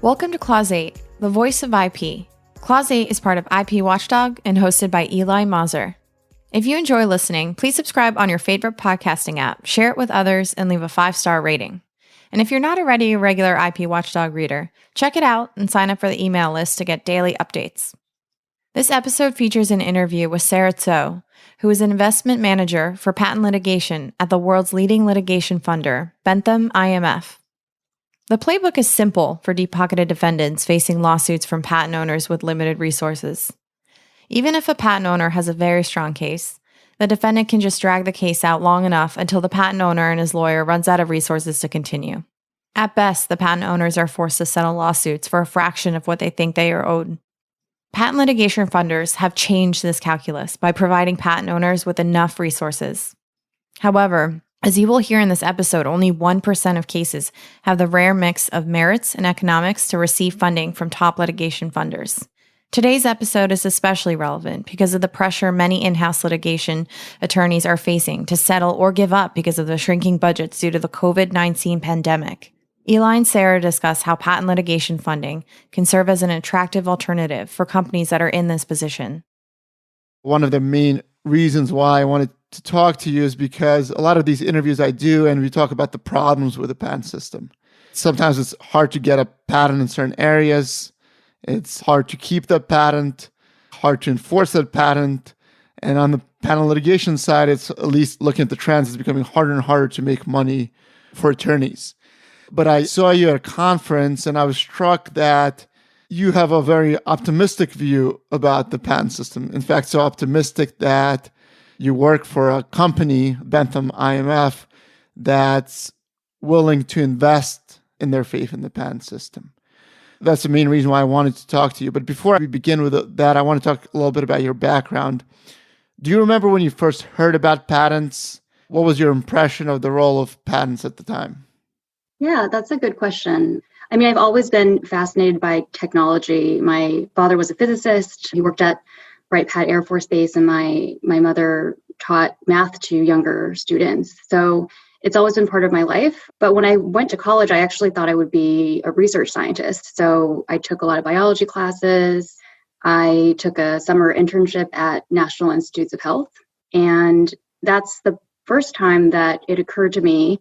Welcome to Clause 8, the voice of IP. Clause 8 is part of IP Watchdog and hosted by Eli Mazur. If you enjoy listening, please subscribe on your favorite podcasting app, share it with others, and leave a 5-star rating. And if you're not already a regular IP Watchdog reader, check it out and sign up for the email list to get daily updates. This episode features an interview with Sarah Tsou, who is an investment manager for patent litigation at the world's leading litigation funder, Bentham IMF. The playbook is simple for deep-pocketed defendants facing lawsuits from patent owners with limited resources. Even if a patent owner has a very strong case, the defendant can just drag the case out long enough until the patent owner and his lawyer runs out of resources to continue. At best, the patent owners are forced to settle lawsuits for a fraction of what they think they are owed. Patent litigation funders have changed this calculus by providing patent owners with enough resources. However, as you will hear in this episode, only 1% of cases have the rare mix of merits and economics to receive funding from top litigation funders. Today's episode is especially relevant because of the pressure many in-house litigation attorneys are facing to settle or give up because of the shrinking budgets due to the COVID-19 pandemic. Eli and Sarah discuss how patent litigation funding can serve as an attractive alternative for companies that are in this position. One of the main reasons why I wanted to talk to you is because a lot of these interviews I do, and we talk about the problems with the patent system. Sometimes it's hard to get a patent in certain areas. It's hard to keep the patent, hard to enforce that patent. And on the patent litigation side, it's at least looking at the trends, it's becoming harder and harder to make money for attorneys. But I saw you at a conference and I was struck that you have a very optimistic view about the patent system. In fact, so optimistic that you work for a company, Bentham IMF, that's willing to invest in their faith in the patent system. That's the main reason why I wanted to talk to you. But before we begin with that, I want to talk a little bit about your background. Do you remember when you first heard about patents? What was your impression of the role of patents at the time? Yeah, that's a good question. I mean, I've always been fascinated by technology. My father was a physicist. He worked at Wright Pat Air Force Base, and my mother taught math to younger students. So it's always been part of my life. But when I went to college, I actually thought I would be a research scientist. So I took a lot of biology classes. I took a summer internship at National Institutes of Health. And that's the first time that it occurred to me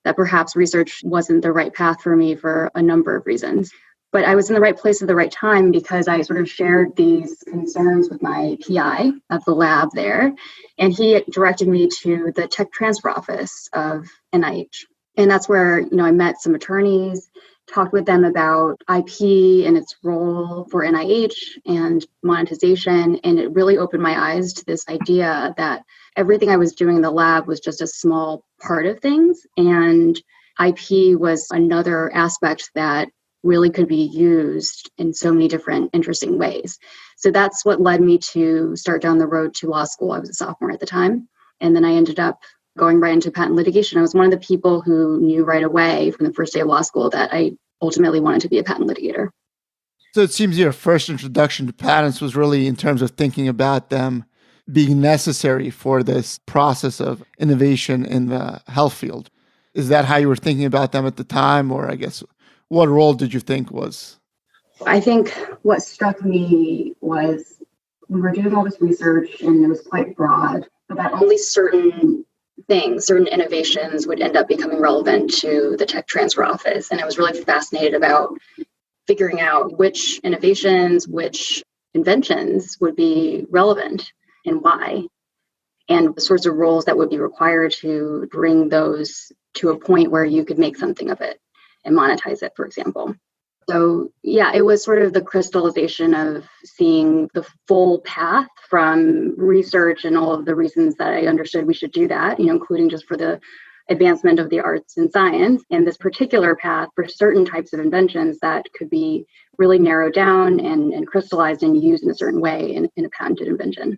that perhaps research wasn't the right path for me for a number of reasons. But I was in the right place at the right time because I sort of shared these concerns with my PI at the lab there. And he directed me to the tech transfer office of NIH. And that's where, I met some attorneys, talked with them about IP and its role for NIH and monetization. And it really opened my eyes to this idea that everything I was doing in the lab was just a small part of things. And IP was another aspect that really could be used in so many different interesting ways. So that's what led me to start down the road to law school. I was a sophomore at the time. And then I ended up going right into patent litigation. I was one of the people who knew right away from the first day of law school that I ultimately wanted to be a patent litigator. So it seems your first introduction to patents was really in terms of thinking about them being necessary for this process of innovation in the health field. Is that how you were thinking about them at the time? Or I guess, what role did you think was? I think what struck me was we were doing all this research and it was quite broad, but that only certain things, certain innovations would end up becoming relevant to the tech transfer office. And I was really fascinated about figuring out which innovations, which inventions would be relevant and why, and the sorts of roles that would be required to bring those to a point where you could make something of it and monetize it, for example. So yeah, it was sort of the crystallization of seeing the full path from research and all of the reasons that I understood we should do that, including just for the advancement of the arts and science, and this particular path for certain types of inventions that could be really narrowed down and crystallized and used in a certain way in a patented invention.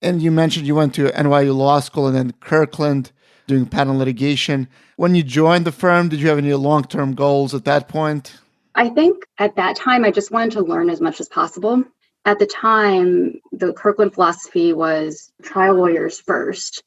And you mentioned you went to NYU Law School and then Kirkland doing patent litigation. When you joined the firm, did you have any long-term goals at that point? I think at that time, I just wanted to learn as much as possible. At the time, the Kirkland philosophy was trial lawyers first.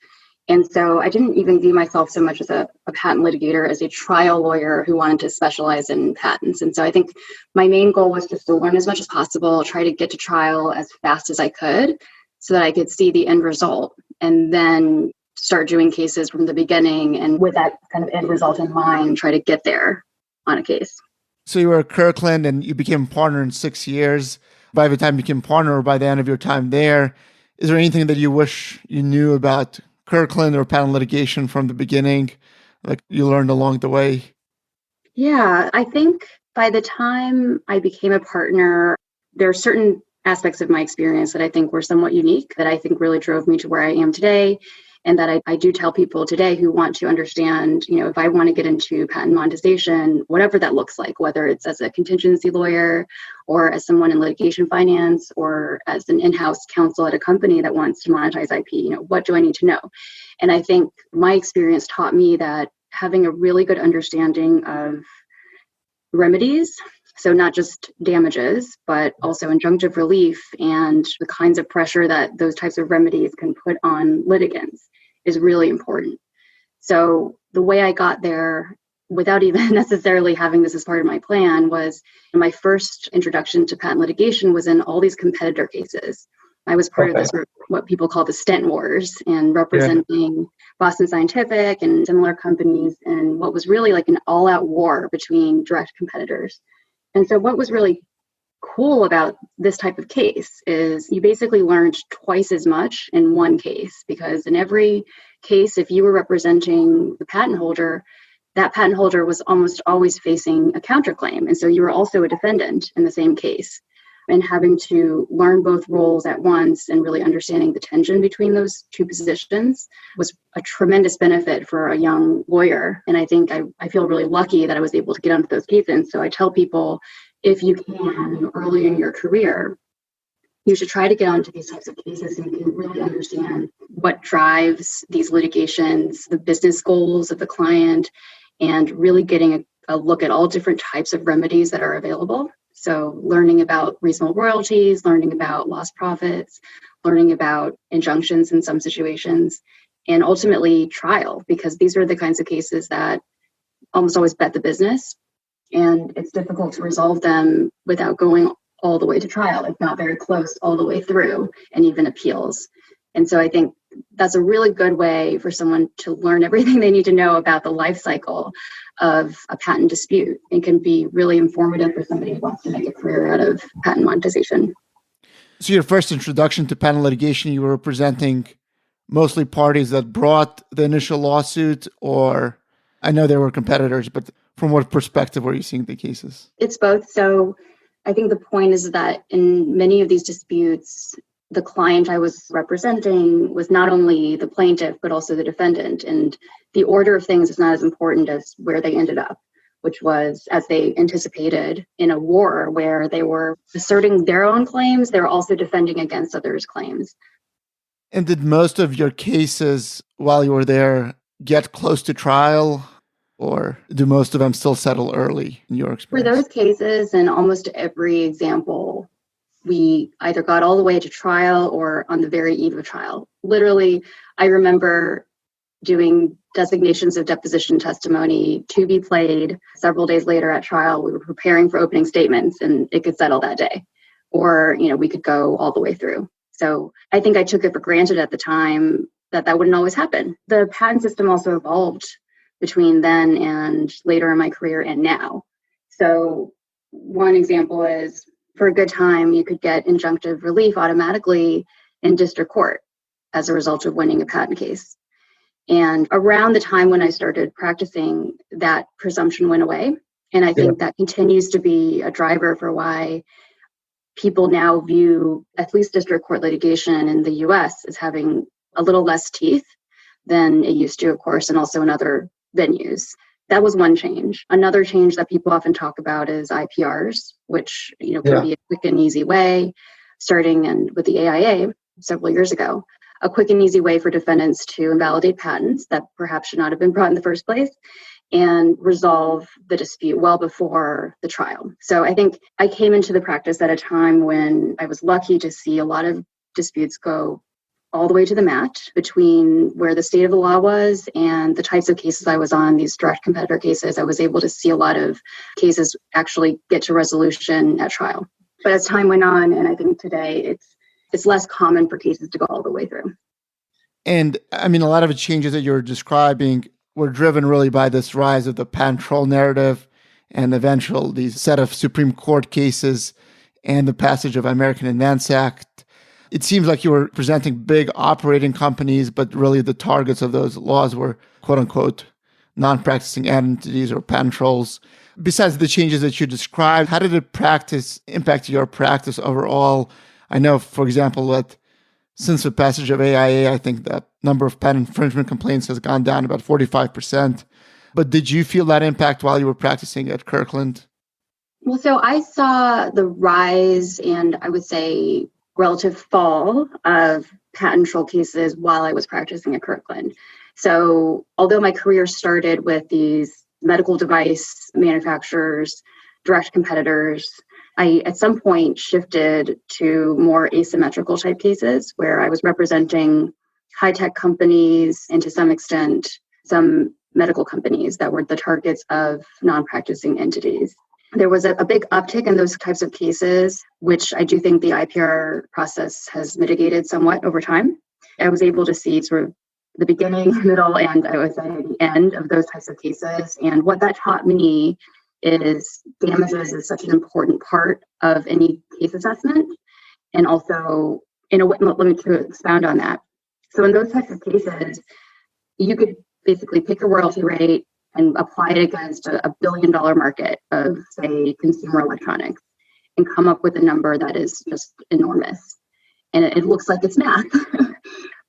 And so I didn't even view myself so much as a patent litigator as a trial lawyer who wanted to specialize in patents. And so I think my main goal was just to learn as much as possible, try to get to trial as fast as I could so that I could see the end result and then start doing cases from the beginning. And with that kind of end result in mind, try to get there on a case. So you were at Kirkland and you became a partner in 6 years. By the time you became partner or by the end of your time there, is there anything that you wish you knew about Kirkland or patent litigation from the beginning, like you learned along the way? Yeah, I think by the time I became a partner, there are certain aspects of my experience that I think were somewhat unique, that I think really drove me to where I am today. And that I do tell people today who want to understand, if I want to get into patent monetization, whatever that looks like, whether it's as a contingency lawyer or as someone in litigation finance or as an in-house counsel at a company that wants to monetize IP, what do I need to know? And I think my experience taught me that having a really good understanding of remedies, so not just damages, but also injunctive relief and the kinds of pressure that those types of remedies can put on litigants is really important. So the way I got there, without even necessarily having this as part of my plan, was my first introduction to patent litigation was in all these competitor cases. I was part of this, what people call the stent wars, and representing Boston Scientific and similar companies in what was really like an all-out war between direct competitors. And so what was really cool about this type of case is you basically learned twice as much in one case, because in every case, if you were representing the patent holder, that patent holder was almost always facing a counterclaim. And so you were also a defendant in the same case. And having to learn both roles at once and really understanding the tension between those two positions was a tremendous benefit for a young lawyer. And I think I feel really lucky that I was able to get onto those cases. So I tell people, if you can, early in your career, you should try to get onto these types of cases so you can really understand what drives these litigations, the business goals of the client, and really getting a look at all different types of remedies that are available. So learning about reasonable royalties, learning about lost profits, learning about injunctions in some situations, and ultimately trial, because these are the kinds of cases that almost always bet the business. And it's difficult to resolve them without going all the way to trial, if not very close all the way through, and even appeals. And so I think that's a really good way for someone to learn everything they need to know about the life cycle of a patent dispute, and can be really informative for somebody who wants to make a career out of patent monetization. So your first introduction to patent litigation, you were representing mostly parties that brought the initial lawsuit, or I know there were competitors, but from what perspective were you seeing the cases? It's both. So I think the point is that in many of these disputes, the client I was representing was not only the plaintiff, but also the defendant. And the order of things is not as important as where they ended up, which was, as they anticipated, in a war where they were asserting their own claims, they were also defending against others' claims. And did most of your cases while you were there get close to trial? Or do most of them still settle early in your experience? For those cases, and almost every example, we either got all the way to trial or on the very eve of trial. Literally, I remember doing designations of deposition testimony to be played. Several days later at trial, we were preparing for opening statements and it could settle that day. Or, we could go all the way through. So I think I took it for granted at the time that wouldn't always happen. The patent system also evolved between then and later in my career and now. So one example is, for a good time, you could get injunctive relief automatically in district court as a result of winning a patent case. And around the time when I started practicing, that presumption went away. And I think that continues to be a driver for why people now view at least district court litigation in the US as having a little less teeth than it used to, of course, and also in other venues. That was one change. Another change that people often talk about is IPRs, which can be a quick and easy way, starting with the AIA several years ago, a quick and easy way for defendants to invalidate patents that perhaps should not have been brought in the first place and resolve the dispute well before the trial. So I think I came into the practice at a time when I was lucky to see a lot of disputes go all the way to the mat between where the state of the law was and the types of cases I was on, these direct competitor cases. I was able to see a lot of cases actually get to resolution at trial. But as time went on, and I think today it's less common for cases to go all the way through. And I mean, a lot of the changes that you're describing were driven really by this rise of the patent troll narrative and eventual these set of Supreme Court cases and the passage of American Advance Act. It seems like you were presenting big operating companies, but really the targets of those laws were quote unquote non-practicing entities or patent trolls. Besides the changes that you described, how did it impact your practice overall? I know, for example, that since the passage of AIA, I think the number of patent infringement complaints has gone down about 45%. But did you feel that impact while you were practicing at Kirkland? Well, so I saw the rise and I would say relative fall of patent troll cases while I was practicing at Kirkland. So although my career started with these medical device manufacturers, direct competitors, I at some point shifted to more asymmetrical type cases where I was representing high-tech companies and to some extent, some medical companies that were the targets of non-practicing entities. There was a big uptick in those types of cases, which I do think the IPR process has mitigated somewhat over time. I was able to see sort of the beginning, middle, and I would say the end of those types of cases. And what that taught me is damages is such an important part of any case assessment. And also, in a way, let me expound on that. So in those types of cases, you could basically pick a royalty rate and apply it against a $1 billion market of, say, consumer electronics and come up with a number that is just enormous. And it looks like it's math.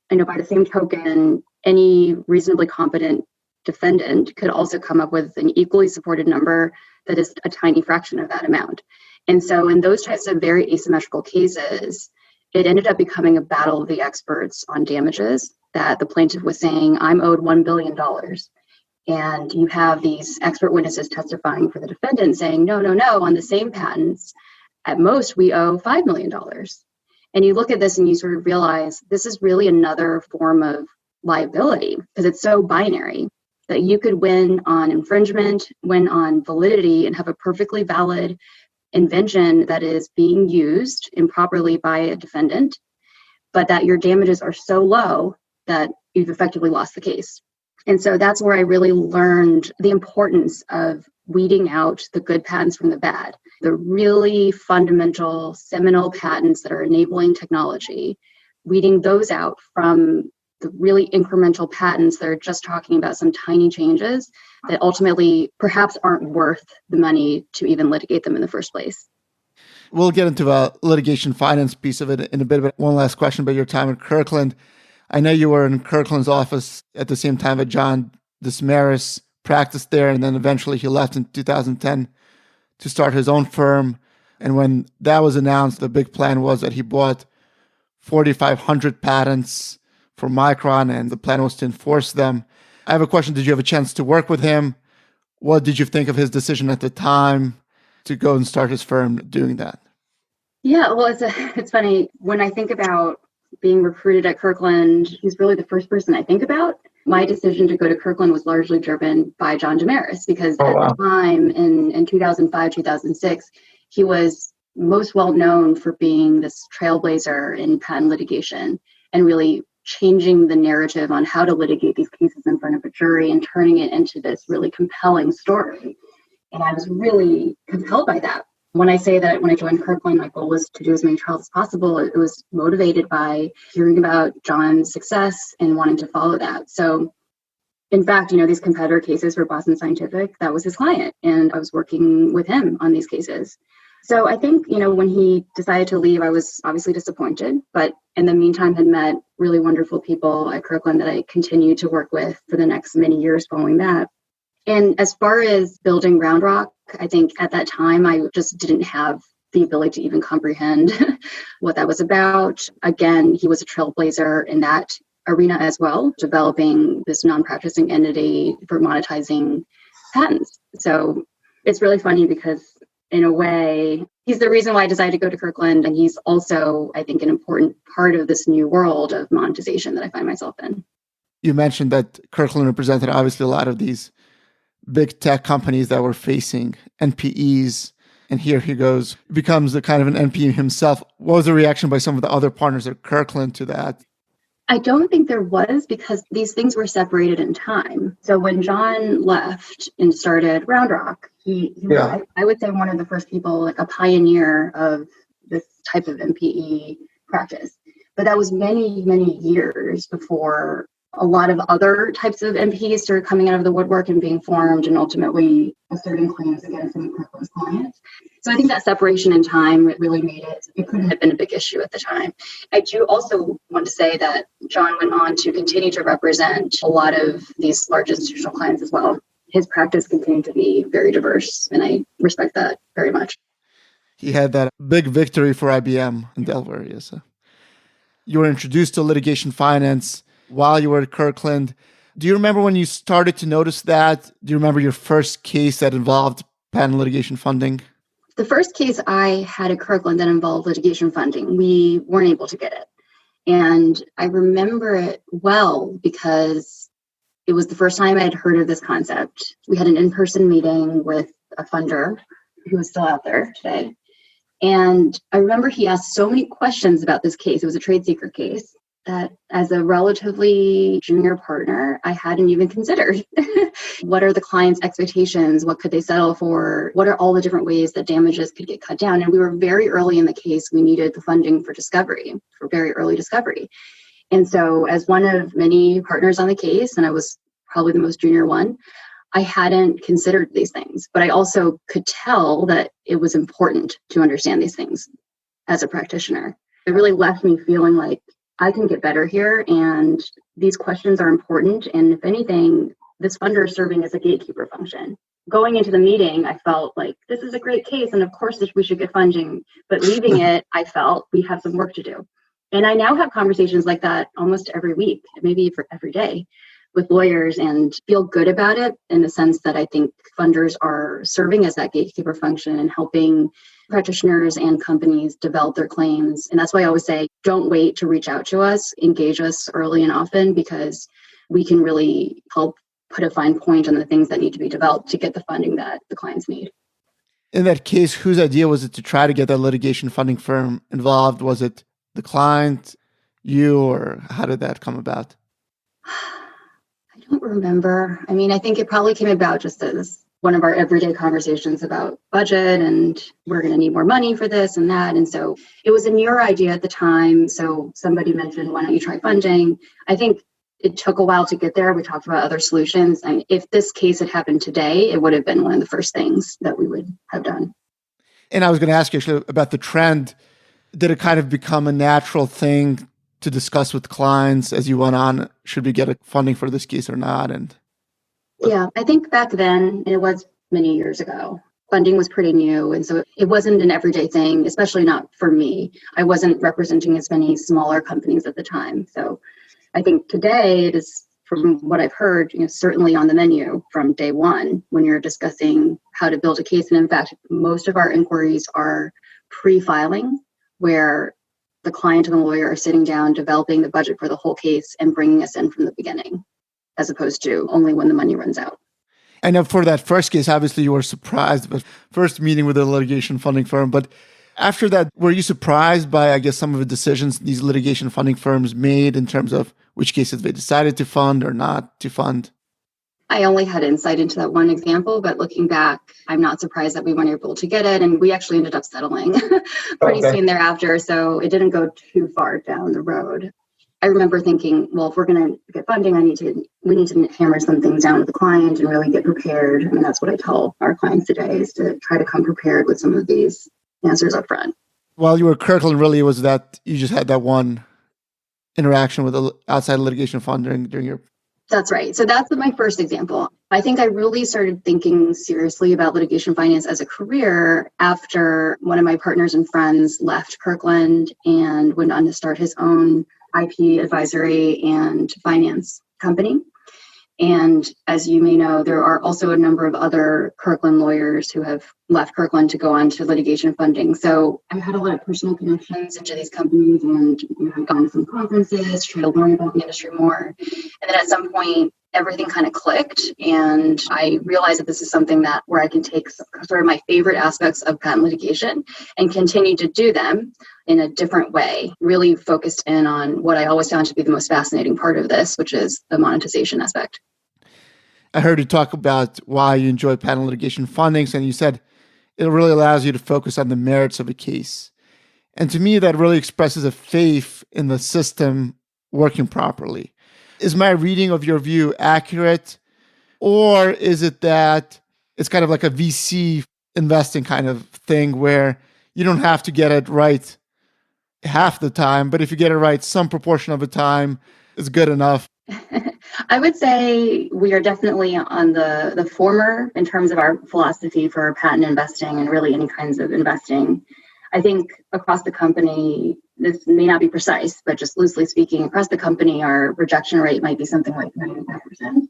I know by the same token, any reasonably competent defendant could also come up with an equally supported number that is a tiny fraction of that amount. And so in those types of very asymmetrical cases, it ended up becoming a battle of the experts on damages that the plaintiff was saying, I'm owed $1 billion. And you have these expert witnesses testifying for the defendant saying, no, on the same patents, at most we owe $5 million. And you look at this and you sort of realize this is really another form of liability because it's so binary that you could win on infringement, win on validity, and have a perfectly valid invention that is being used improperly by a defendant, but that your damages are so low that you've effectively lost the case. And so that's where I really learned the importance of weeding out the good patents from the bad, the really fundamental seminal patents that are enabling technology, weeding those out from the really incremental patents that are just talking about some tiny changes that ultimately perhaps aren't worth the money to even litigate them in the first place. We'll get into the litigation finance piece of it in a bit, but one last question about your time at Kirkland. I know you were in Kirkland's office at the same time that John Desmarais practiced there, and then eventually he left in 2010 to start his own firm. And when that was announced, the big plan was that he bought 4,500 patents for Micron, and the plan was to enforce them. I have a question. Did you have a chance to work with him? What did you think of his decision at the time to go and start his firm doing that? Yeah, well, it's funny. When I think about being recruited at Kirkland, he's really the first person I think about. My decision to go to Kirkland was largely driven by John Desmarais because at the time in 2005, 2006, he was most well known for being this trailblazer in patent litigation and really changing the narrative on how to litigate these cases in front of a jury and turning it into this really compelling story. And I was really compelled by that. When I say that when I joined Kirkland, my goal was to do as many trials as possible, it was motivated by hearing about John's success and wanting to follow that. So in fact, these competitor cases for Boston Scientific, that was his client. And I was working with him on these cases. So I think, when he decided to leave, I was obviously disappointed, but in the meantime had met really wonderful people at Kirkland that I continued to work with for the next many years following that. And as far as building Round Rock, I think at that time, I just didn't have the ability to even comprehend what that was about. Again, he was a trailblazer in that arena as well, developing this non-practicing entity for monetizing patents. So it's really funny because in a way. He's the reason why I decided to go to Kirkland. And he's also, I think, an important part of this new world of monetization that I find myself in. You mentioned that Kirkland represented obviously a lot of these big tech companies that were facing NPEs. And here he goes, becomes the kind of an NPE himself. What was the reaction by some of the other partners at Kirkland to that? I don't think there was, because these things were separated in time. So when John left and started Round Rock, he was, I would say, one of the first people, like a pioneer of this type of NPE practice. But that was many, many years before a lot of other types of NPEs started coming out of the woodwork and being formed and ultimately asserting claims against some of Kirkland's clients. So I think that separation in time really made it couldn't have been a big issue at the time. I do also want to say that John went on to continue to represent a lot of these large institutional clients as well. His practice continued to be very diverse, and I respect that very much. He had that big victory for IBM in Delaware. Yes. You were introduced to litigation finance while you were at Kirkland. Do you remember when you started to notice that? Do you remember your first case that involved patent litigation funding? The first case I had at Kirkland that involved litigation funding, we weren't able to get it. And I remember it well because it was the first time I had heard of this concept. We had an in-person meeting with a funder who is still out there today. And I remember he asked so many questions about this case. It was a trade secret case that as a relatively junior partner, I hadn't even considered. What are the client's expectations? What could they settle for? What are all the different ways that damages could get cut down? And we were very early in the case. We needed the funding for discovery, for very early discovery. And so as one of many partners on the case, and I was probably the most junior one, I hadn't considered these things. But I also could tell that it was important to understand these things as a practitioner. It really left me feeling like I can get better here, and these questions are important. And if anything, this funder is serving as a gatekeeper function. Going into the meeting, I felt like this is a great case, and of course we should get funding. But leaving it, I felt we have some work to do. And I now have conversations like that almost every week, maybe for every day, with lawyers, and feel good about it in the sense that I think funders are serving as that gatekeeper function and helping practitioners and companies develop their claims. And that's why I always say, don't wait to reach out to us, engage us early and often, because we can really help put a fine point on the things that need to be developed to get the funding that the clients need. In that case, whose idea was it to try to get that litigation funding firm involved? Was it the client, you, or how did that come about? I don't remember. I mean, I think it probably came about just as one of our everyday conversations about budget and we're going to need more money for this and that. And so it was a newer idea at the time. So somebody mentioned, why don't you try funding? I think it took a while to get there. We talked about other solutions. And if this case had happened today, it would have been one of the first things that we would have done. And I was going to ask you actually about the trend. Did it kind of become a natural thing to discuss with clients as you went on? Should we get funding for this case or not? And yeah, I think back then, it was many years ago, funding was pretty new. And so it wasn't an everyday thing, especially not for me. I wasn't representing as many smaller companies at the time. So I think today it is, from what I've heard, certainly on the menu from day one when you're discussing how to build a case. And in fact, most of our inquiries are pre-filing, where the client and the lawyer are sitting down, developing the budget for the whole case and bringing us in from the beginning, as opposed to only when the money runs out. I know for that first case, obviously you were surprised, but first meeting with a litigation funding firm. But after that, were you surprised by, I guess, some of the decisions these litigation funding firms made in terms of which cases they decided to fund or not to fund? I only had insight into that one example, but looking back, I'm not surprised that we weren't able to get it. And we actually ended up settling pretty soon thereafter. So it didn't go too far down the road. I remember thinking, well, if we're going to get funding, we need to hammer some things down with the client and really get prepared. I mean, that's what I tell our clients today, is to try to come prepared with some of these answers up front. While you were at Kirkland, really was that you just had that one interaction with the outside litigation funding during your... That's right. So that's my first example. I think I really started thinking seriously about litigation finance as a career after one of my partners and friends left Kirkland and went on to start his own IP advisory and finance company. And as you may know, there are also a number of other Kirkland lawyers who have left Kirkland to go on to litigation funding. So I've had a lot of personal connections into these companies, and I've gone to some conferences, try to learn about the industry more. And then at some point, everything kind of clicked, and I realized that this is something that where I can take sort of my favorite aspects of patent litigation and continue to do them in a different way, really focused in on what I always found to be the most fascinating part of this, which is the monetization aspect. I heard you talk about why you enjoy patent litigation fundings, and you said it really allows you to focus on the merits of a case. And to me, that really expresses a faith in the system working properly. Is my reading of your view accurate? Or is it that it's kind of like a VC investing kind of thing where you don't have to get it right half the time, but if you get it right some proportion of the time, it's good enough? I would say we are definitely on the former in terms of our philosophy for patent investing and really any kinds of investing. I think across the company, this may not be precise, but just loosely speaking, across the company, our rejection rate might be something like 95%,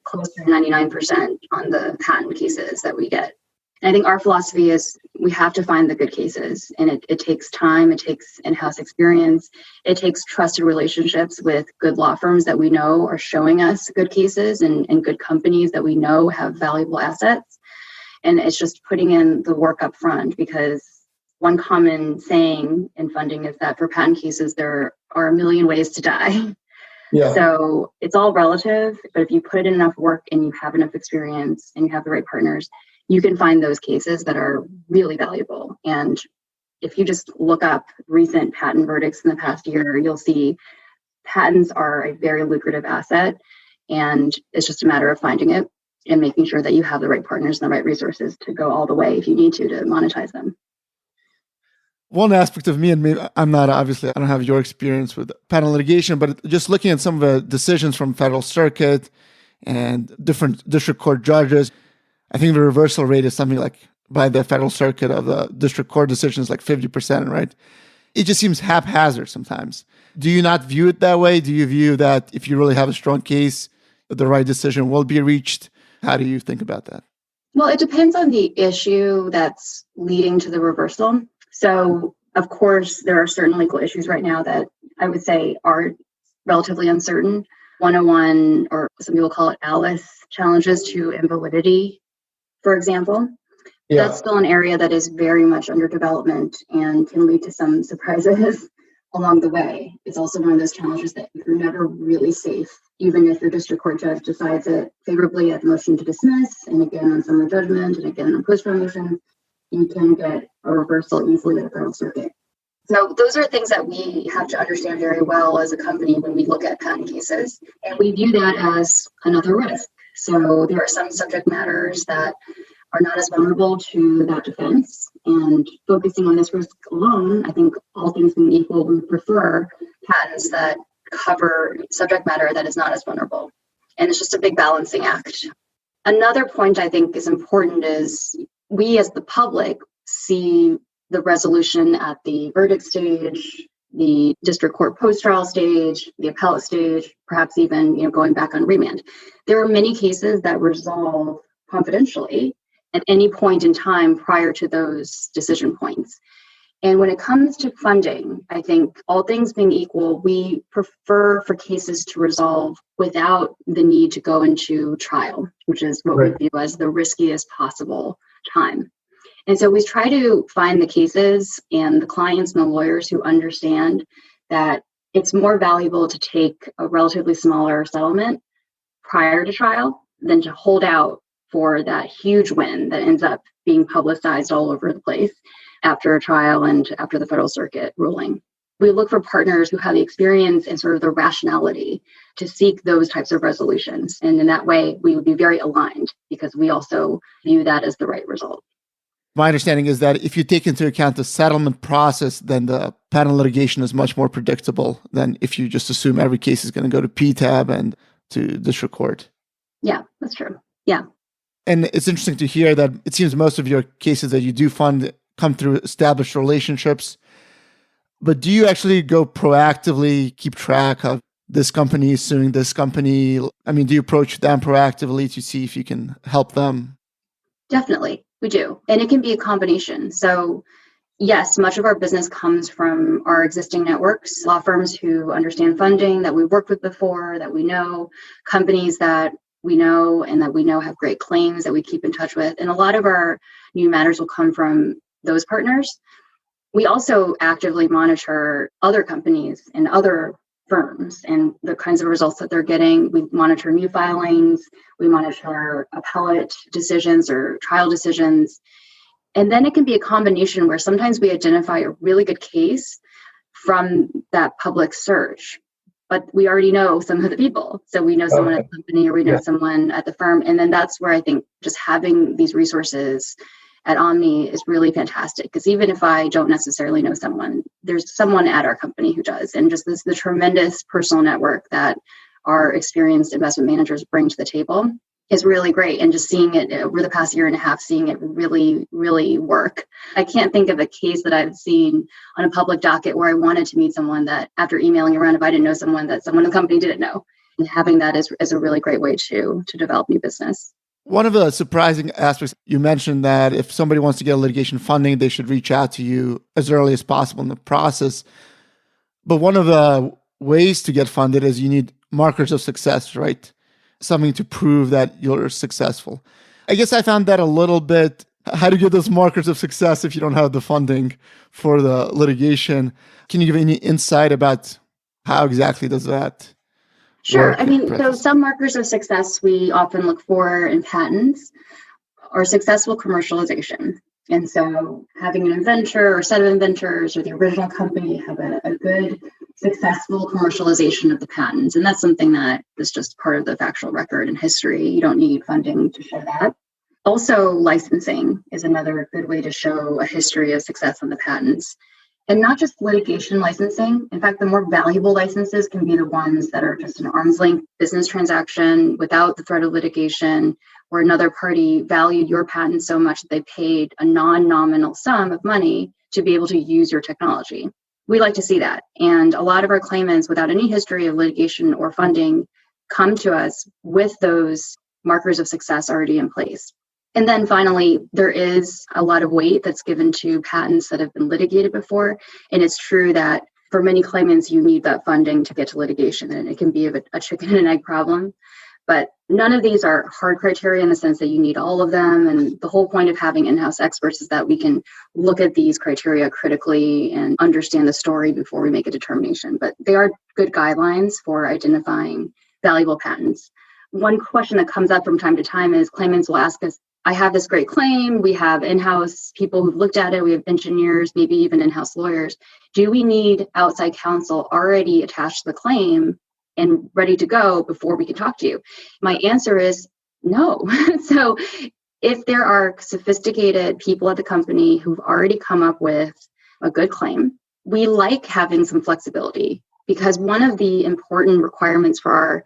close to 99% on the patent cases that we get. And I think our philosophy is we have to find the good cases, and it takes time, it takes in-house experience, it takes trusted relationships with good law firms that we know are showing us good cases and good companies that we know have valuable assets. And it's just putting in the work up front, because one common saying in funding is that for patent cases, there are a million ways to die. Yeah. So it's all relative, but if you put in enough work and you have enough experience and you have the right partners, you can find those cases that are really valuable. And if you just look up recent patent verdicts in the past year, you'll see patents are a very lucrative asset, and it's just a matter of finding it and making sure that you have the right partners and the right resources to go all the way if you need to monetize them. One aspect of me, and maybe I don't have your experience with patent litigation, but just looking at some of the decisions from Federal Circuit and different district court judges, I think the reversal rate is something like, by the Federal Circuit of the district court decisions, like 50%, right? It just seems haphazard sometimes. Do you not view it that way? Do you view that if you really have a strong case, the right decision will be reached? How do you think about that? Well, it depends on the issue that's leading to the reversal. So, of course, there are certain legal issues right now that I would say are relatively uncertain. 101, or some people call it Alice, challenges to invalidity, for example. Yeah. That's still an area that is very much under development and can lead to some surprises along the way. It's also one of those challenges that you're never really safe, even if your district court judge decides it favorably at the motion to dismiss, and again on summary judgment, and again on post-trial motion. You can get a reversal easily at the Federal Circuit. So those are things that we have to understand very well as a company when we look at patent cases. And we view that as another risk. So there are some subject matters that are not as vulnerable to that defense. And focusing on this risk alone, I think all things being equal, we prefer patents that cover subject matter that is not as vulnerable. And it's just a big balancing act. Another point I think is important is we as the public see the resolution at the verdict stage, the district court post-trial stage, the appellate stage, perhaps even going back on remand. There are many cases that resolve confidentially at any point in time prior to those decision points. And when it comes to funding, I think all things being equal, we prefer for cases to resolve without the need to go into trial, which is what we view as the riskiest possible time. And so we try to find the cases and the clients and the lawyers who understand that it's more valuable to take a relatively smaller settlement prior to trial than to hold out for that huge win that ends up being publicized all over the place after a trial and after the Federal Circuit ruling. We look for partners who have the experience and sort of the rationality to seek those types of resolutions. And in that way, we would be very aligned because we also view that as the right result. My understanding is that if you take into account the settlement process, then the patent litigation is much more predictable than if you just assume every case is going to go to PTAB and to district court. Yeah, that's true. Yeah. And it's interesting to hear that it seems most of your cases that you do fund come through established relationships. But do you actually go proactively keep track of this company is suing this company? I mean, do you approach them proactively to see if you can help them? Definitely, we do. And it can be a combination. So yes, much of our business comes from our existing networks, law firms who understand funding that we've worked with before, that we know, companies that we know and that we know have great claims that we keep in touch with. And a lot of our new matters will come from those partners. We also actively monitor other companies and other firms and the kinds of results that they're getting. We monitor new filings, we monitor appellate decisions or trial decisions. And then it can be a combination where sometimes we identify a really good case from that public search, but we already know some of the people. So we know someone at the company or we know someone at the firm. And then that's where I think just having these resources at Omni is really fantastic, because even if I don't necessarily know someone, there's someone at our company who does. And just the tremendous personal network that our experienced investment managers bring to the table is really great. And just seeing it over the past year and a half, seeing it really, really work. I can't think of a case that I've seen on a public docket where I wanted to meet someone that after emailing around, if I didn't know someone, that someone in the company didn't know. And having that is a really great way to develop new business. One of the surprising aspects, you mentioned that if somebody wants to get litigation funding, they should reach out to you as early as possible in the process. But one of the ways to get funded is you need markers of success, right? Something to prove that you're successful. I guess I found that a little bit, how to get those markers of success if you don't have the funding for the litigation. Can you give any insight about how exactly does that Sure. I mean, so some markers of success we often look for in patents are successful commercialization. And so having an inventor or set of inventors or the original company have a good, successful commercialization of the patents. And that's something that is just part of the factual record and history. You don't need funding to show that. Also, licensing is another good way to show a history of success on the patents. And not just litigation licensing. In fact, the more valuable licenses can be the ones that are just an arm's length business transaction without the threat of litigation, where another party valued your patent so much that they paid a non-nominal sum of money to be able to use your technology. We like to see that. And a lot of our claimants, without any history of litigation or funding, come to us with those markers of success already in place. And then finally, there is a lot of weight that's given to patents that have been litigated before. And it's true that for many claimants, you need that funding to get to litigation. And it can be a chicken and egg problem. But none of these are hard criteria in the sense that you need all of them. And the whole point of having in-house experts is that we can look at these criteria critically and understand the story before we make a determination. But they are good guidelines for identifying valuable patents. One question that comes up from time to time is claimants will ask us, I have this great claim. We have in-house people who've looked at it. We have engineers, maybe even in-house lawyers. Do we need outside counsel already attached to the claim and ready to go before we can talk to you? My answer is no. So if there are sophisticated people at the company who've already come up with a good claim, we like having some flexibility, because one of the important requirements for our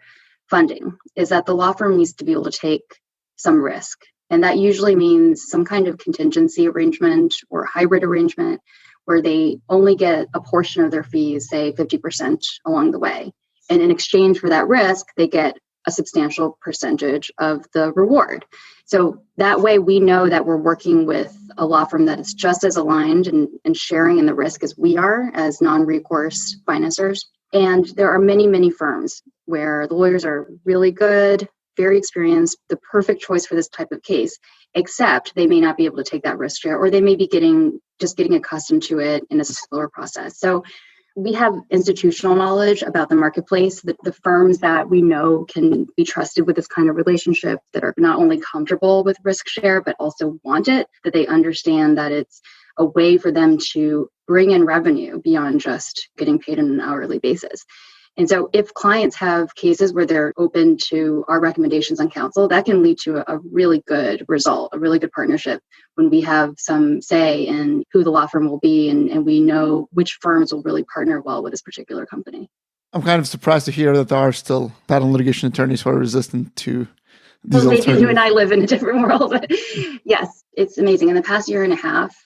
funding is that the law firm needs to be able to take some risk. And that usually means some kind of contingency arrangement or hybrid arrangement where they only get a portion of their fees, say 50% along the way. And in exchange for that risk, they get a substantial percentage of the reward. So that way we know that we're working with a law firm that is just as aligned and sharing in the risk as we are as non-recourse financiers. And there are many, many firms where the lawyers are really good, very experienced, the perfect choice for this type of case, except they may not be able to take that risk share, or they may be getting accustomed to it in a slower process. So we have institutional knowledge about the marketplace, the firms that we know can be trusted with this kind of relationship, that are not only comfortable with risk share, but also want it, that they understand that it's a way for them to bring in revenue beyond just getting paid on an hourly basis. And so if clients have cases where they're open to our recommendations on counsel, that can lead to a really good result, a really good partnership when we have some say in who the law firm will be and we know which firms will really partner well with this particular company. I'm kind of surprised to hear that there are still patent litigation attorneys who are resistant to these alternatives. alternatives. You and I live in a different world. Yes, it's amazing. In the past year and a half,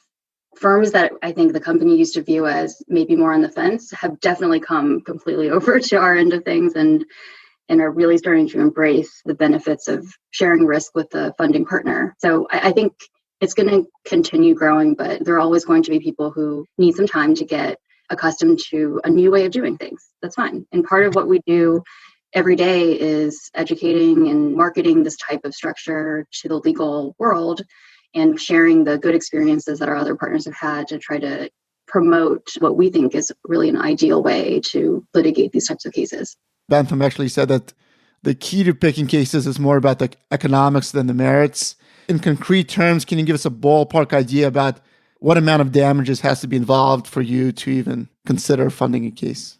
firms that I think the company used to view as maybe more on the fence have definitely come completely over to our end of things and are really starting to embrace the benefits of sharing risk with the funding partner. So I think it's going to continue growing, but there are always going to be people who need some time to get accustomed to a new way of doing things. That's fine. And part of what we do every day is educating and marketing this type of structure to the legal world and sharing the good experiences that our other partners have had to try to promote what we think is really an ideal way to litigate these types of cases. Bentham actually said that the key to picking cases is more about the economics than the merits. In concrete terms, can you give us a ballpark idea about what amount of damages has to be involved for you to even consider funding a case?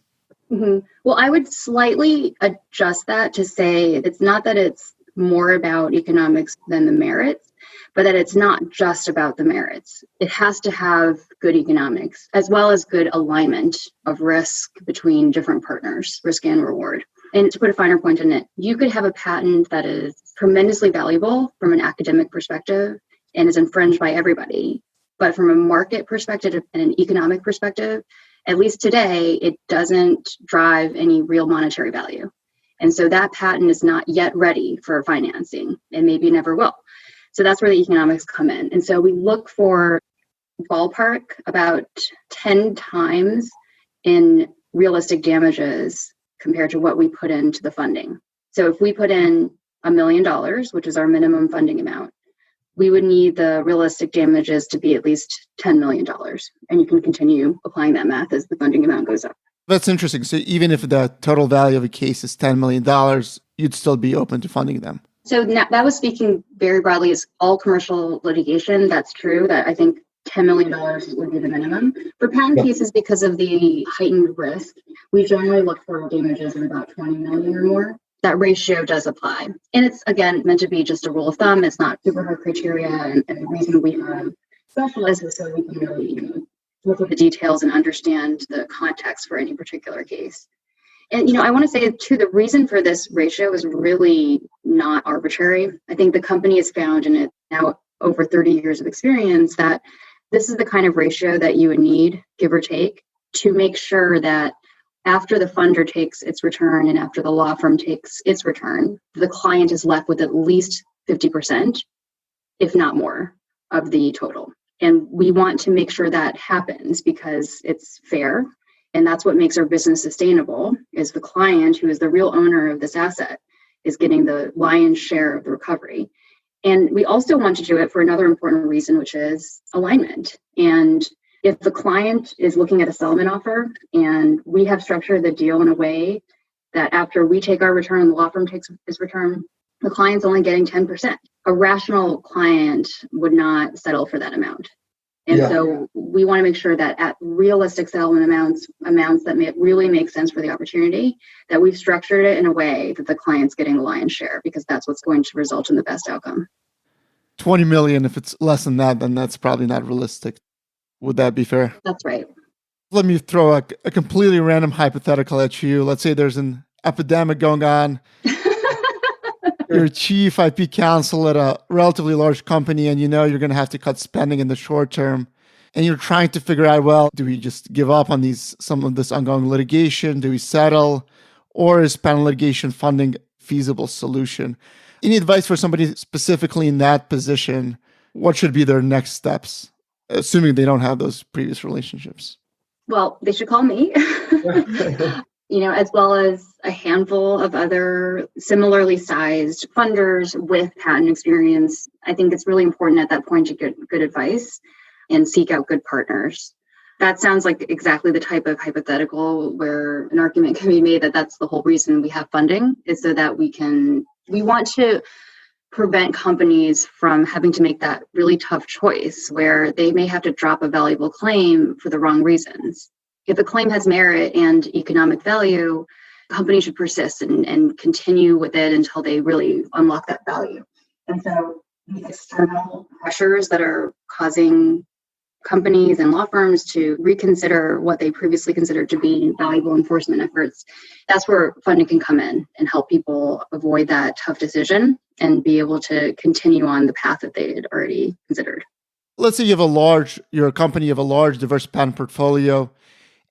Mm-hmm. Well, I would slightly adjust that to say it's not that it's more about economics than the merits, but that it's not just about the merits. It has to have good economics as well as good alignment of risk between different partners, risk and reward. And to put a finer point in it, you could have a patent that is tremendously valuable from an academic perspective and is infringed by everybody. But from a market perspective and an economic perspective, at least today, it doesn't drive any real monetary value. And so that patent is not yet ready for financing and maybe never will. So that's where the economics come in. And so we look for ballpark about 10 times in realistic damages compared to what we put into the funding. So if we put in $1 million, which is our minimum funding amount, we would need the realistic damages to be at least $10 million. And you can continue applying that math as the funding amount goes up. That's interesting. So even if the total value of a case is $10 million, you'd still be open to funding them. So that was speaking very broadly as all commercial litigation. That's true. That I think $10 million would be the minimum. For patent cases, because of the heightened risk, we generally look for damages of about $20 million or more. That ratio does apply. And it's, again, meant to be just a rule of thumb. It's not super hard criteria. And the reason we have specialists is so we can really look at the details and understand the context for any particular case. And, I want to say, too, the reason for this ratio is really not arbitrary. I think the company has found in it now over 30 years of experience that this is the kind of ratio that you would need, give or take, to make sure that after the funder takes its return and after the law firm takes its return, the client is left with at least 50%, if not more, of the total. And we want to make sure that happens because it's fair. And that's what makes our business sustainable, is the client, who is the real owner of this asset, is getting the lion's share of the recovery. And we also want to do it for another important reason, which is alignment. And if the client is looking at a settlement offer and we have structured the deal in a way that after we take our return and the law firm takes its return, the client's only getting 10%. A rational client would not settle for that amount. And so we want to make sure that at realistic settlement amounts that really make sense for the opportunity, that we've structured it in a way that the client's getting the lion's share, because that's what's going to result in the best outcome. 20 million, if it's less than that, then that's probably not realistic. Would that be fair? That's right. Let me throw a completely random hypothetical at you. Let's say there's an epidemic going on. You're chief IP counsel at a relatively large company, and you're going to have to cut spending in the short term. And you're trying to figure out, well, do we just give up on some of this ongoing litigation? Do we settle? Or is patent litigation funding a feasible solution? Any advice for somebody specifically in that position? What should be their next steps, assuming they don't have those previous relationships? Well, they should call me. As well as a handful of other similarly sized funders with patent experience. I think it's really important at that point to get good advice and seek out good partners. That sounds like exactly the type of hypothetical where an argument can be made that that's the whole reason we have funding, is so that we want to prevent companies from having to make that really tough choice where they may have to drop a valuable claim for the wrong reasons. If a claim has merit and economic value, companies should persist and continue with it until they really unlock that value. And so these external pressures that are causing companies and law firms to reconsider what they previously considered to be valuable enforcement efforts, that's where funding can come in and help people avoid that tough decision and be able to continue on the path that they had already considered. let's say you're a company, you have a large diverse patent portfolio,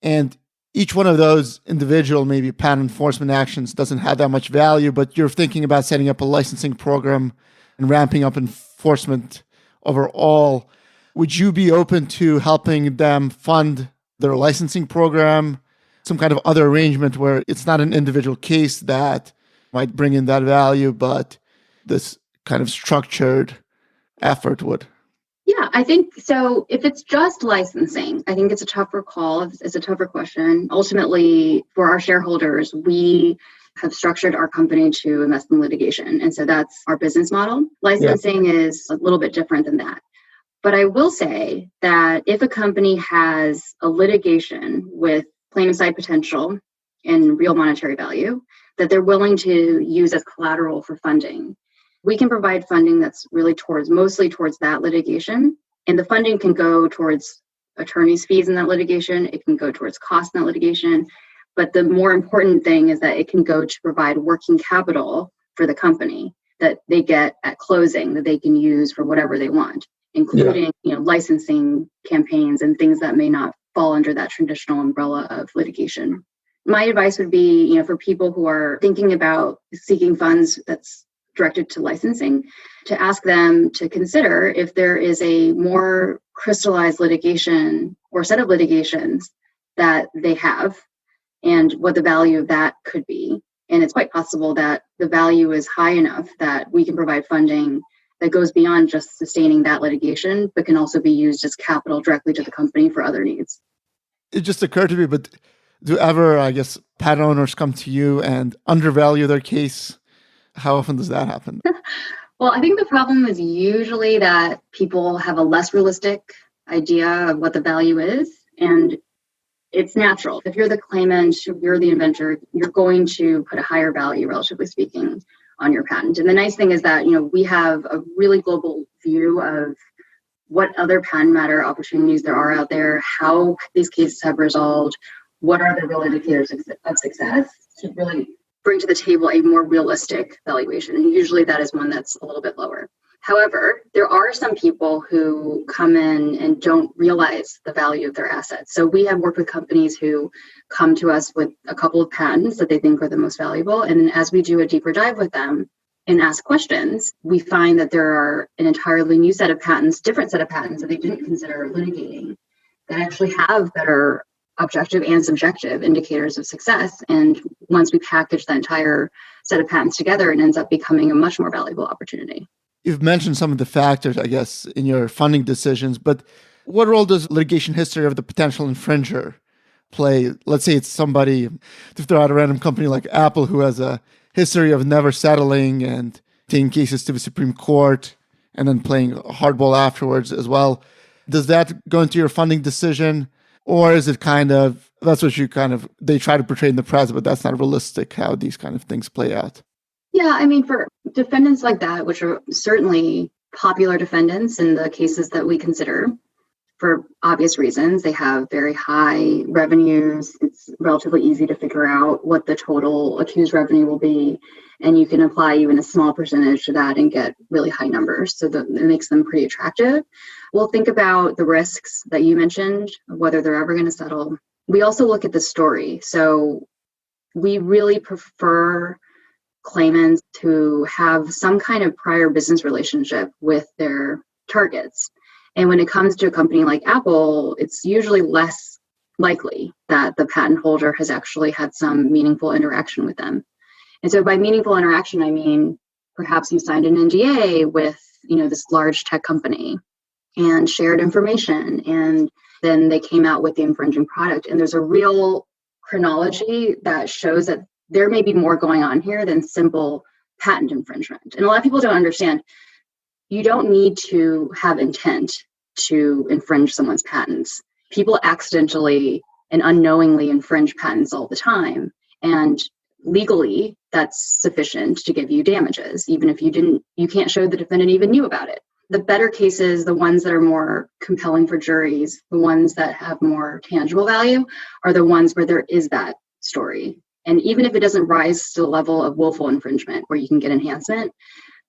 and each one of those individual maybe patent enforcement actions doesn't have that much value, but you're thinking about setting up a licensing program and ramping up enforcement overall. Would you be open to helping them fund their licensing program, some kind of other arrangement where it's not an individual case that might bring in that value, but this kind of structured effort would? Yeah, I think so. If it's just licensing, I think it's a tougher call. It's a tougher question. Ultimately, for our shareholders, we have structured our company to invest in litigation. And so that's our business model. Licensing is a little bit different than that. But I will say that if a company has a litigation with claim side potential and real monetary value that they're willing to use as collateral for funding, we can provide funding that's really mostly towards that litigation. And the funding can go towards attorney's fees in that litigation. It can go towards costs in that litigation. But the more important thing is that it can go to provide working capital for the company that they get at closing that they can use for whatever they want, including licensing campaigns and things that may not fall under that traditional umbrella of litigation. My advice would be, for people who are thinking about seeking funds that's directed to licensing, to ask them to consider if there is a more crystallized litigation or set of litigations that they have and what the value of that could be. And it's quite possible that the value is high enough that we can provide funding that goes beyond just sustaining that litigation, but can also be used as capital directly to the company for other needs. It just occurred to me, but do ever, patent owners come to you and undervalue their case? How often does that happen? Well, I think the problem is usually that people have a less realistic idea of what the value is. And it's natural. If you're the claimant, you're the inventor, you're going to put a higher value, relatively speaking, on your patent. And the nice thing is that, we have a really global view of what other patent matter opportunities there are out there, how these cases have resolved, what are the real indicators of success to really bring to the table a more realistic valuation. And usually that is one that's a little bit lower. However, there are some people who come in and don't realize the value of their assets. So we have worked with companies who come to us with a couple of patents that they think are the most valuable. And as we do a deeper dive with them and ask questions, we find that there are an entirely new set of patents, different set of patents that they didn't consider litigating that actually have better objective and subjective indicators of success. And once we package the entire set of patents together, it ends up becoming a much more valuable opportunity. You've mentioned some of the factors, in your funding decisions, but what role does litigation history of the potential infringer play? Let's say it's somebody, to throw out a random company like Apple, who has a history of never settling and taking cases to the Supreme Court and then playing hardball afterwards as well. Does that go into your funding decision? Or is it that's what they try to portray in the press, but that's not realistic how these kind of things play out? Yeah, for defendants like that, which are certainly popular defendants in the cases that we consider, for obvious reasons, they have very high revenues. It's relatively easy to figure out what the total accused revenue will be. And you can apply even a small percentage to that and get really high numbers. So that it makes them pretty attractive. We'll think about the risks that you mentioned, whether they're ever going to settle. We also look at the story. So we really prefer claimants to have some kind of prior business relationship with their targets. And when it comes to a company like Apple, it's usually less likely that the patent holder has actually had some meaningful interaction with them. And so by meaningful interaction, I mean, perhaps you signed an NDA with, this large tech company and shared information, and then they came out with the infringing product. And there's a real chronology that shows that there may be more going on here than simple patent infringement. And a lot of people don't understand, you don't need to have intent to infringe someone's patents. People accidentally and unknowingly infringe patents all the time. And legally, that's sufficient to give you damages, even if you can't show the defendant even knew about it. The better cases, the ones that are more compelling for juries, the ones that have more tangible value, are the ones where there is that story. And even if it doesn't rise to the level of willful infringement where you can get enhancement,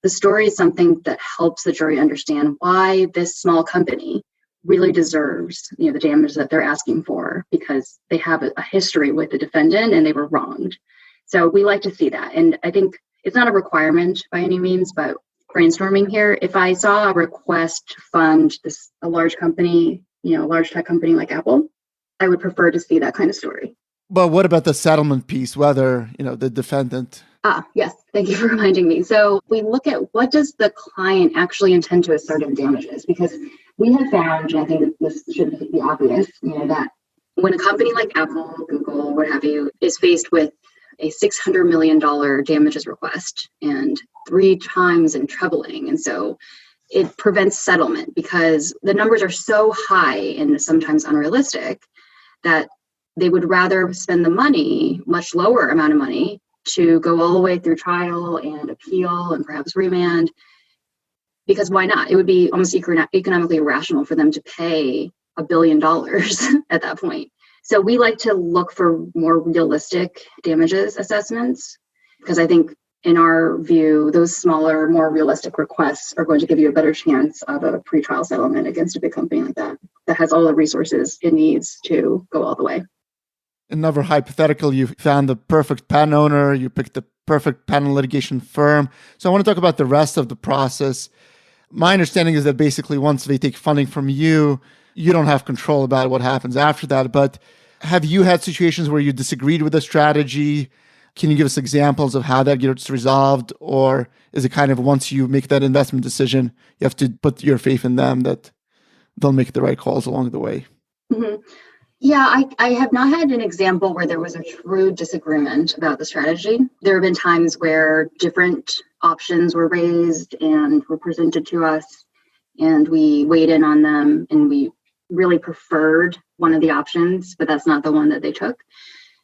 the story is something that helps the jury understand why this small company really deserves, the damage that they're asking for, because they have a history with the defendant and they were wronged. So we like to see that. And I think it's not a requirement by any means, but brainstorming here, if I saw a request to fund a large company, a large tech company like Apple, I would prefer to see that kind of story. But what about the settlement piece, whether, the defendant? Yes. Thank you for reminding me. So we look at what does the client actually intend to assert in damages, because we have found, and I think this should be obvious, that when a company like Apple, Google, what have you, is faced with a $600 million damages request and 3 times in trebling. And so it prevents settlement because the numbers are so high and sometimes unrealistic that they would rather spend the money, much lower amount of money, to go all the way through trial and appeal and perhaps remand. Because why not? It would be almost economically irrational for them to pay $1 billion at that point. So we like to look for more realistic damages assessments, because I think in our view, those smaller, more realistic requests are going to give you a better chance of a pretrial settlement against a big company like that has all the resources it needs to go all the way. Another hypothetical, you found the perfect patent owner, you picked the perfect patent litigation firm. So I want to talk about the rest of the process. My understanding is that basically once they take funding from you, you don't have control about what happens after that. But have you had situations where you disagreed with the strategy? Can you give us examples of how that gets resolved? Or is it kind of once you make that investment decision, you have to put your faith in them that they'll make the right calls along the way? Mm-hmm. Yeah, I have not had an example where there was a true disagreement about the strategy. There have been times where different options were raised and were presented to us, and we weighed in on them, and we really preferred one of the options, but that's not the one that they took.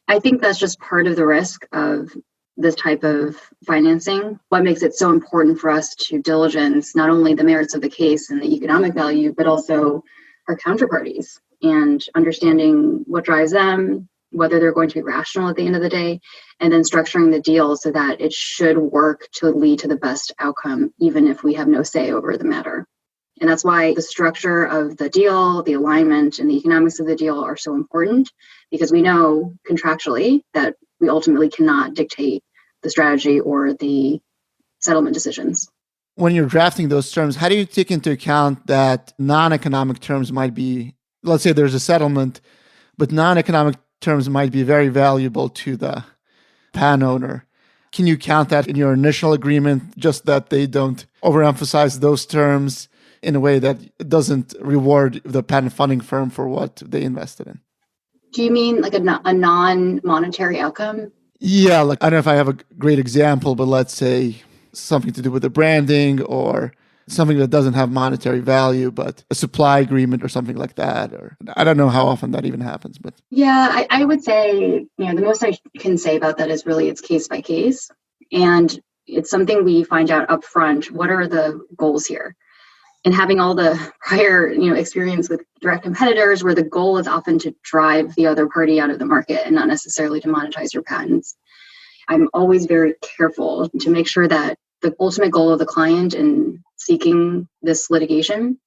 I think that's just part of the risk of this type of financing. What makes it so important for us to diligence not only the merits of the case and the economic value, but also our counterparties and understanding what drives them, whether they're going to be rational at the end of the day, and then structuring the deal so that it should work to lead to the best outcome, even if we have no say over the matter. And that's why the structure of the deal, the alignment, and the economics of the deal are so important, because we know contractually that we ultimately cannot dictate the strategy or the settlement decisions. When you're drafting those terms, how do you take into account that non-economic terms might be, let's say there's a settlement, but non-economic terms might be very valuable to the patent owner? Can you count that in your initial agreement, just that they don't overemphasize those terms in a way that doesn't reward the patent funding firm for what they invested in? Do you mean like a non-monetary outcome? Yeah, like I don't know if I have a great example, but let's say something to do with the branding or something that doesn't have monetary value, but a supply agreement or something like that. Or I don't know how often that even happens, but yeah, I would say, the most I can say about that is really it's case by case. And it's something we find out up front. What are the goals here? And having all the prior, experience with direct competitors where the goal is often to drive the other party out of the market and not necessarily to monetize your patents. I'm always very careful to make sure that the ultimate goal of the client in seeking this litigation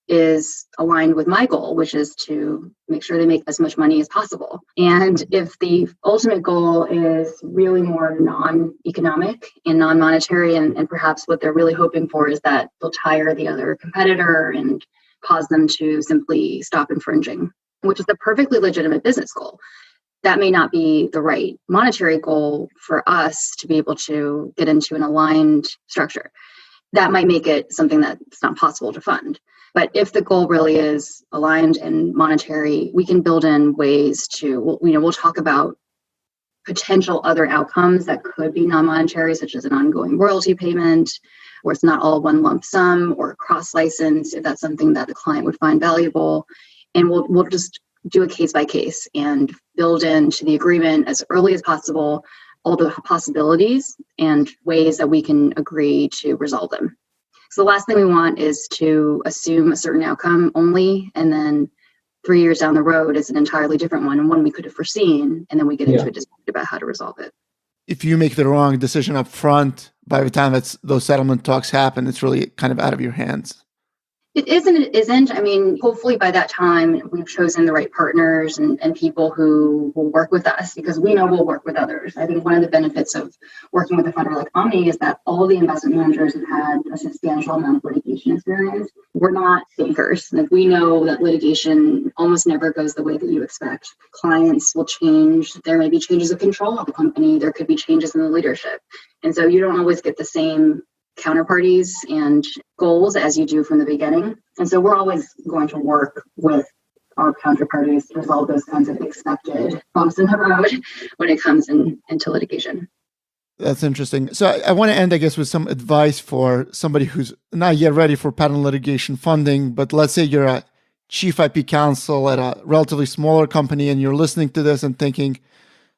is aligned with my goal, which is to make sure they make as much money as possible. And if the ultimate goal is really more non-economic and non-monetary, and perhaps what they're really hoping for is that they'll tire the other competitor and cause them to simply stop infringing, which is a perfectly legitimate business goal. That may not be the right monetary goal for us to be able to get into an aligned structure. That might make it something that's not possible to fund. But if the goal really is aligned and monetary, we can build in ways to, we'll talk about potential other outcomes that could be non-monetary, such as an ongoing royalty payment, or it's not all one lump sum, or cross-license, if that's something that the client would find valuable. And we'll just do a case by case and build into the agreement as early as possible all the possibilities and ways that we can agree to resolve them. So the last thing we want is to assume a certain outcome only, and then 3 years down the road is an entirely different one, and one we could have foreseen, and then we get into a dispute about how to resolve it. If you make the wrong decision up front, by the time those settlement talks happen, it's really kind of out of your hands? It isn't. It isn't. I mean, hopefully by that time, we've chosen the right partners and people who will work with us, because we know we'll work with others. I think one of the benefits of working with a funder like Omni is that all the investment managers have had a substantial amount of litigation experience. We're not bankers. Like, we know that litigation almost never goes the way that you expect. Clients will change. There may be changes of control of the company. There could be changes in the leadership. And so you don't always get the same counterparties and goals as you do from the beginning. And so we're always going to work with our counterparties to resolve those kinds of expected bumps in the road when it comes into litigation. That's interesting. So I want to end, I guess, with some advice for somebody who's not yet ready for patent litigation funding, but let's say you're a chief IP counsel at a relatively smaller company and you're listening to this and thinking,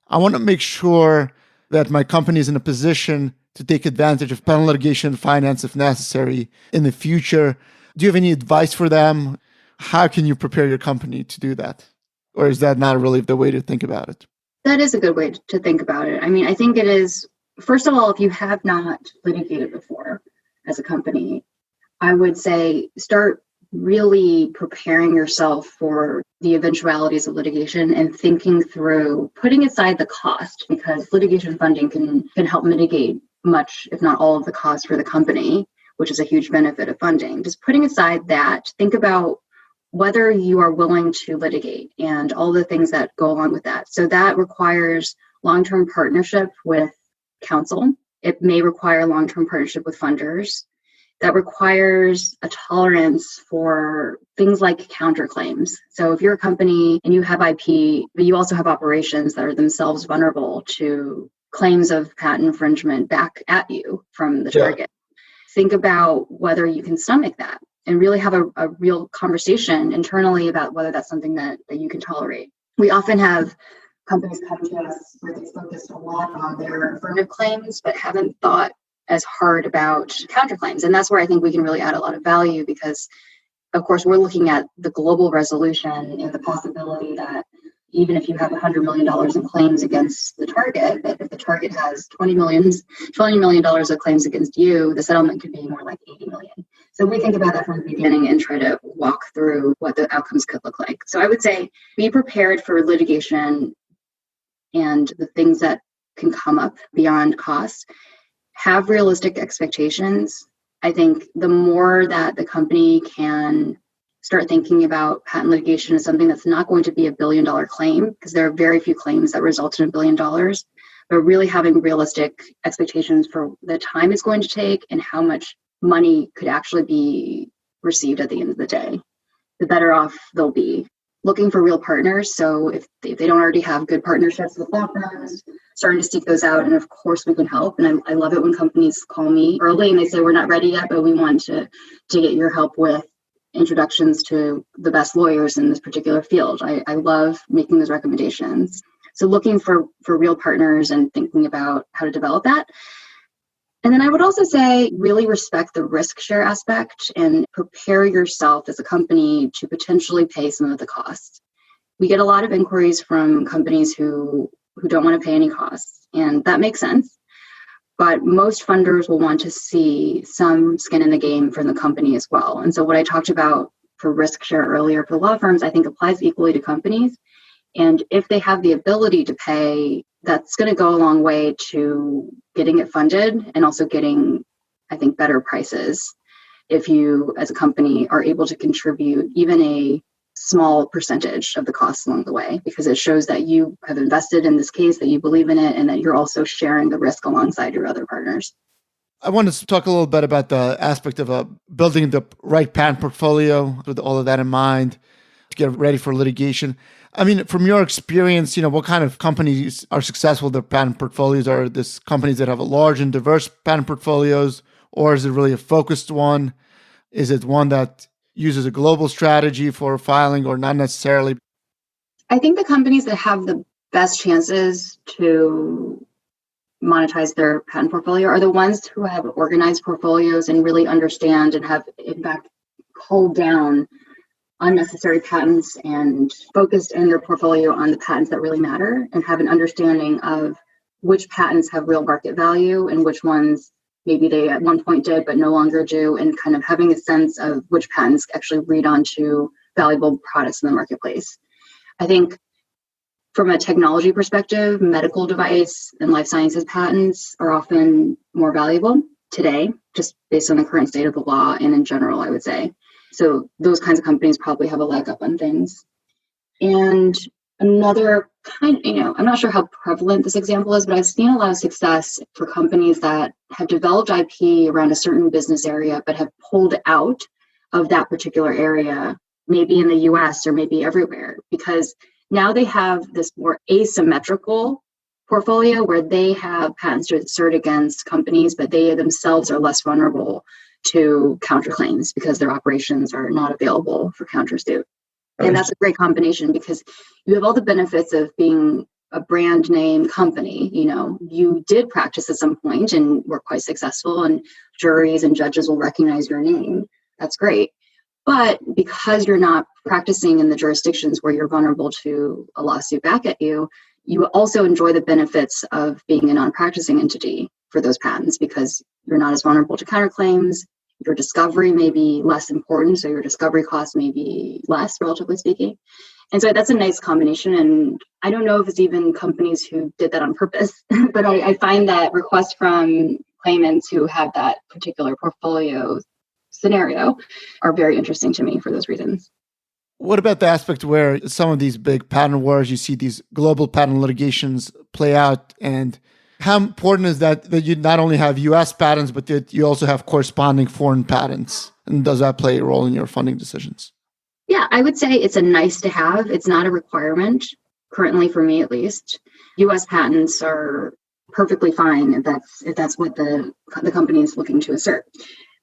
I want to make sure that my company is in a position to take advantage of patent litigation finance if necessary in the future. Do you have any advice for them? How can you prepare your company to do that? Or is that not really the way to think about it? That is a good way to think about it. I mean, I think it is, first of all, if you have not litigated before as a company, I would say start really preparing yourself for the eventualities of litigation and thinking through putting aside the cost, because litigation funding can help mitigate much, if not all, of the cost for the company, which is a huge benefit of funding. Just putting aside that, think about whether you are willing to litigate and all the things that go along with that. So that requires long-term partnership with counsel. It may require long-term partnership with funders. That requires a tolerance for things like counterclaims. So if you're a company and you have IP, but you also have operations that are themselves vulnerable to claims of patent infringement back at you from the target, think about whether you can stomach that and really have a real conversation internally about whether that's something that you can tolerate. We often have companies come to us where they've focused a lot on their affirmative claims, but haven't thought as hard about counterclaims. And that's where I think we can really add a lot of value, because, of course, we're looking at the global resolution and the possibility that even if you have $100 million in claims against the target, that if the target has $20 million of claims against you, the settlement could be more like $80 million. So we think about that from the beginning and try to walk through what the outcomes could look like. So I would say be prepared for litigation and the things that can come up beyond cost. Have realistic expectations. I think the more that the company can start thinking about patent litigation as something that's not going to be $1 billion claim, because there are very few claims that result in $1 billion, but really having realistic expectations for the time it's going to take and how much money could actually be received at the end of the day, the better off they'll be. Looking for real partners. So if they don't already have good partnerships with law firms, starting to seek those out. And of course we can help. And I love it when companies call me early and they say, we're not ready yet, but we want to get your help with introductions to the best lawyers in this particular field. I love making those recommendations. So looking for real partners and thinking about how to develop that. And then I would also say really respect the risk share aspect and prepare yourself as a company to potentially pay some of the costs. We get a lot of inquiries from companies who don't want to pay any costs, and that makes sense. But most funders will want to see some skin in the game from the company as well. And so what I talked about for risk share earlier for law firms, I think applies equally to companies. And if they have the ability to pay, that's going to go a long way to getting it funded and also getting, I think, better prices if you, as a company, are able to contribute even a small percentage of the costs along the way, because it shows that you have invested in this case, that you believe in it, and that you're also sharing the risk alongside your other partners. I want to talk a little bit about the aspect of building the right patent portfolio with all of that in mind to get ready for litigation. I mean, from your experience, what kind of companies are successful with their patent portfolios? Are this companies that have a large and diverse patent portfolios, or is it really a focused one? Is it one that uses a global strategy for filing or not necessarily? I think the companies that have the best chances to monetize their patent portfolio are the ones who have organized portfolios and really understand and have, in fact, culled down unnecessary patents and focused in their portfolio on the patents that really matter and have an understanding of which patents have real market value and which ones maybe they at one point did, but no longer do, and kind of having a sense of which patents actually read onto valuable products in the marketplace. I think from a technology perspective, medical device and life sciences patents are often more valuable today, just based on the current state of the law and in general, I would say. So those kinds of companies probably have a leg up on things. And another kind, I'm not sure how prevalent this example is, but I've seen a lot of success for companies that have developed IP around a certain business area, but have pulled out of that particular area, maybe in the US or maybe everywhere, because now they have this more asymmetrical portfolio where they have patents to assert against companies, but they themselves are less vulnerable to counterclaims because their operations are not available for countersuit. And that's a great combination because you have all the benefits of being a brand name company. You did practice at some point and were quite successful, and juries and judges will recognize your name. That's great. But because you're not practicing in the jurisdictions where you're vulnerable to a lawsuit back at you, you also enjoy the benefits of being a non-practicing entity for those patents because you're not as vulnerable to counterclaims. Your discovery may be less important, so your discovery costs may be less, relatively speaking. And so that's a nice combination. And I don't know if it's even companies who did that on purpose, but I find that requests from claimants who have that particular portfolio scenario are very interesting to me for those reasons. What about the aspect where some of these big patent wars, you see these global patent litigations play out, and how important is that you not only have US patents, but that you also have corresponding foreign patents? And does that play a role in your funding decisions? Yeah, I would say it's a nice to have. It's not a requirement, currently for me at least. US patents are perfectly fine if that's what the company is looking to assert.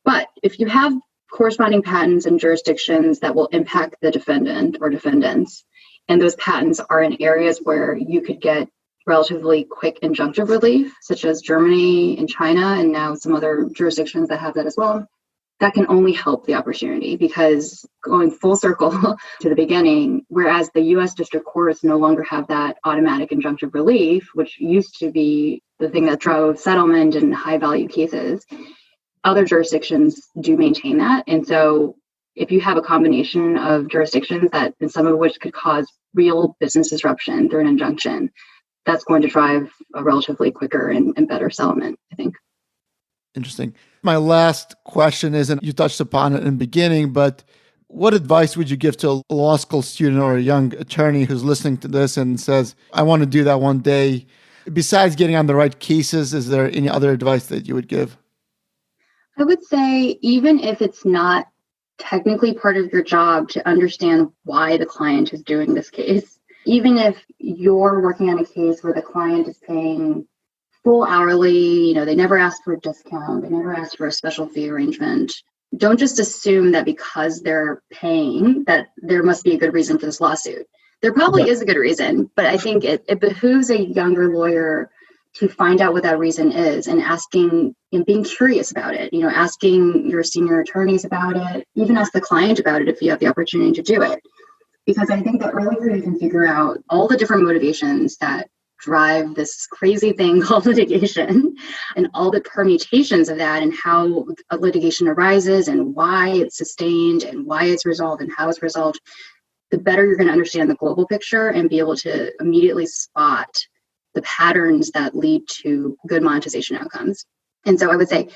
But if you have corresponding patents in jurisdictions that will impact the defendant or defendants, and those patents are in areas where you could get relatively quick injunctive relief, such as Germany and China, and now some other jurisdictions that have that as well, that can only help the opportunity because going full circle to the beginning, whereas the US district courts no longer have that automatic injunctive relief, which used to be the thing that drove settlement in high value cases, other jurisdictions do maintain that. And so if you have a combination of jurisdictions that, and some of which could cause real business disruption through an injunction, that's going to drive a relatively quicker and better settlement, I think. Interesting. My last question is, and you touched upon it in the beginning, but what advice would you give to a law school student or a young attorney who's listening to this and says, I want to do that one day? Besides getting on the right cases, is there any other advice that you would give? I would say, even if it's not technically part of your job to understand why the client is doing this case, even if you're working on a case where the client is paying full hourly, they never asked for a discount, they never asked for a special fee arrangement, don't just assume that because they're paying that there must be a good reason for this lawsuit. There probably is a good reason, but I think it behooves a younger lawyer to find out what that reason is and asking and being curious about it, asking your senior attorneys about it, even ask the client about it if you have the opportunity to do it. Because I think the earlier you can figure out all the different motivations that drive this crazy thing called litigation and all the permutations of that and how a litigation arises and why it's sustained and why it's resolved and how it's resolved, the better you're going to understand the global picture and be able to immediately spot the patterns that lead to good monetization outcomes. And so I would say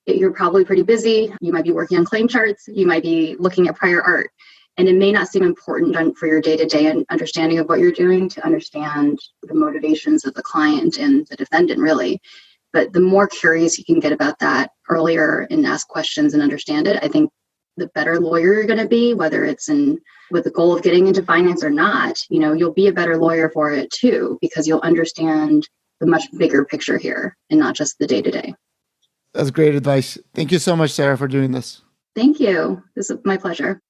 you're probably pretty busy. You might be working on claim charts. You might be looking at prior art. And it may not seem important for your day-to-day understanding of what you're doing to understand the motivations of the client and the defendant, really. But the more curious you can get about that earlier and ask questions and understand it, I think the better lawyer you're going to be, whether it's with the goal of getting into finance or not, you'll be a better lawyer for it too, because you'll understand the much bigger picture here and not just the day-to-day. That's great advice. Thank you so much, Sarah, for doing this. Thank you. This is my pleasure.